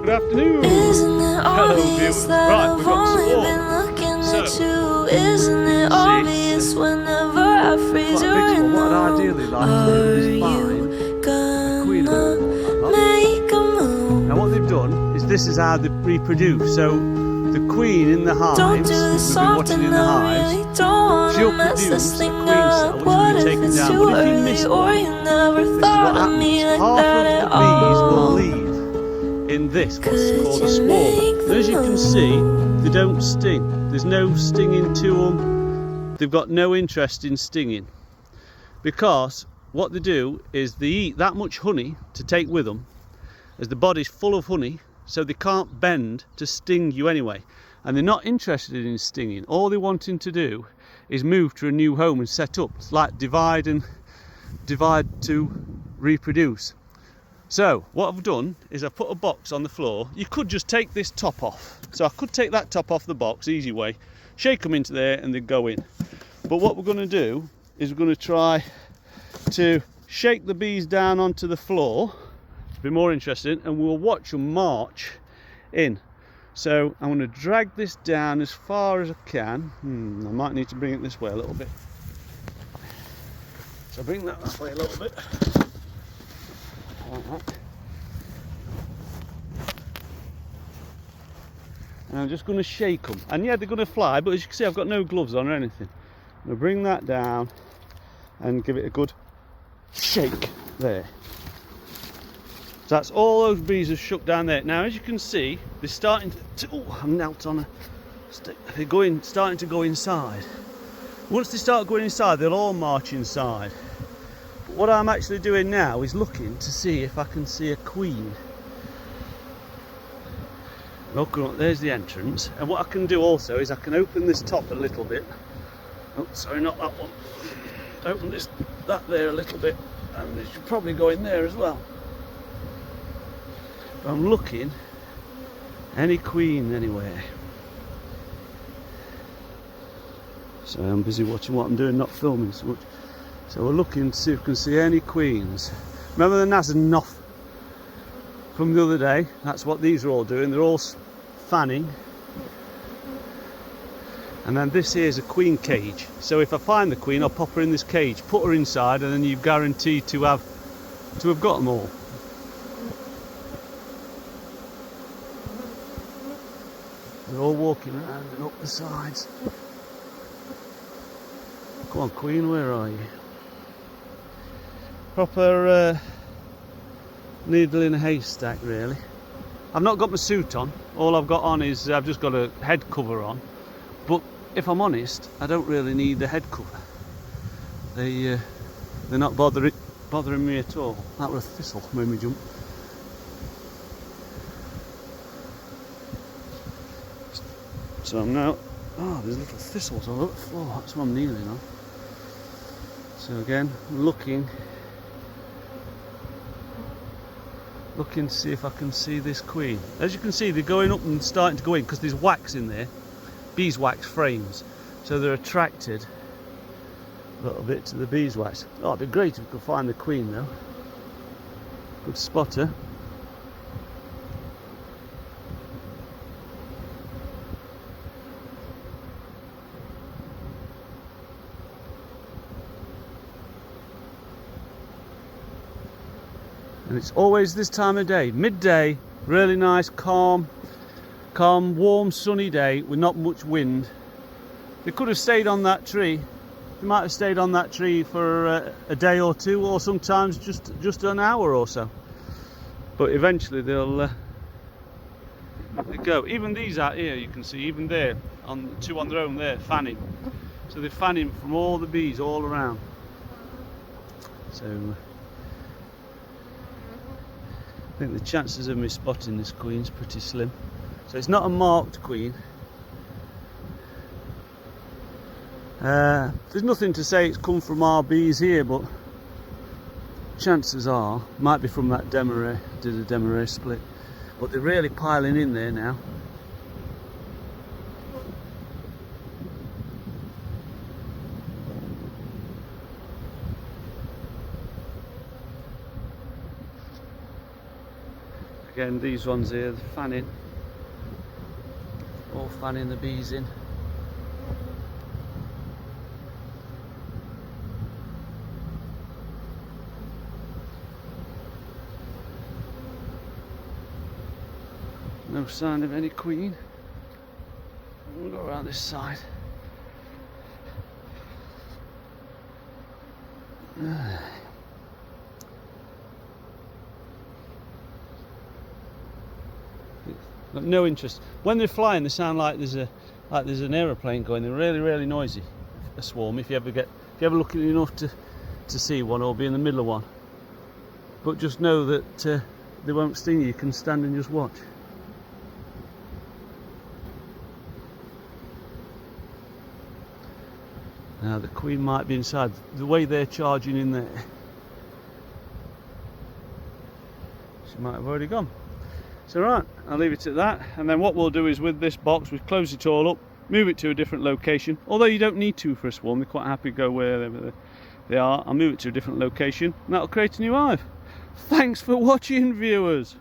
Good afternoon. Hello viewers. Right, we've got swarm. So, isn't it obvious whenever I freeze quite your big swarm. What I'd know? ideally like to do is find a queen of them all, like that. Make a move. Now what they've done is this is how they reproduce. So the queen in the Don't hives, do we've this been often, watching in the I hives, really don't she'll wanna mess produce this a thing queen cell up. which What will be if taken it's down. too But if you early miss or one, you never this is thought what of me happens. like Half that of at the bees will all? leave in this, what's Could called a you swarm. make And as you can the see, move? they don't sting. There's no stinging to them. They've got no interest in stinging. Because what they do is they eat that much honey to take with them, as the body's full of honey, so they can't bend to sting you anyway. And they're not interested in stinging. All they're wanting to do is move to a new home and set up. It's like divide to reproduce. So what I've done is I've put a box on the floor. You could just take this top off. So I could take that top off the box, easy way, shake them into there and they go in. But what we're going to do is we're going to try to shake the bees down onto the floor. It'll be more interesting, and we'll watch them march in. So I'm going to drag this down as far as I can. I might need to bring it this way a little bit. So bring that this way a little bit. Like that. And I'm just going to shake them. And yeah, they're going to fly, but as you can see, I've got no gloves on or anything. I'm going to bring that down and give it a good shake there. So that's all those bees have shook down there. Now, as you can see, they're starting to oh, I'm knelt on a stick. They're starting to go inside. Once they start going inside, they'll all march inside. But what I'm actually doing now is looking to see if I can see a queen. Look, there's the entrance. And what I can do also is I can open this top a little bit. Oh, sorry, not that one. Open that there a little bit, and they should probably go in there as well. But I'm looking any queen anywhere. So I'm busy watching what I'm doing, not filming so much. So we're looking to see if we can see any queens. Remember the Nasanoff from the other day? That's what these are all doing. They're all fanning. And then this here is a queen cage. So if I find the queen, I'll pop her in this cage, put her inside, and then you're guaranteed to have got them all. They're all walking around and up the sides. Come on, queen, where are you? Proper needle in a haystack, really. I've not got my suit on. All I've got on is I've just got a head cover on. But if I'm honest, I don't really need the head cover. They're not bothering me at all. That was a thistle made me jump. So I'm now, there's little thistles all over the floor. That's what I'm kneeling on. So again, looking to see if I can see this queen. As you can see, they're going up and starting to go in because there's wax in there. Beeswax frames, so they're attracted a little bit to the beeswax. Oh, it'd be great if we could find the queen though. Good spotter. And it's always this time of day, midday, really nice, calm, warm, sunny day with not much wind. They could have stayed on that tree. They might have stayed on that tree for a day or two, or sometimes just an hour or so. But eventually they'll go. Even these out here, you can see, even there, two on their own there, fanning. So they're fanning from all the bees all around. So I think the chances of me spotting this queen's pretty slim. So it's not a marked queen. There's nothing to say it's come from our bees here, but chances are, might be from that Demarest, did a Demarest split. But they're really piling in there now. Again, these ones here, the fanning, all fanning the bees in. No sign of any queen. We'll go around this side. Got no interest. When they're flying, they sound like there's an aeroplane going. They're really noisy. A swarm. If you ever lucky enough to see one or be in the middle of one. But just know that they won't sting you. You can stand and just watch. Now the queen might be inside. The way they're charging in there, she might have already gone. So right, I'll leave it at that, and then what we'll do is with this box, we close it all up, move it to a different location, although you don't need to for a swarm. They're quite happy to go wherever they are. I'll move it to a different location and that'll create a new hive. Thanks for watching, viewers.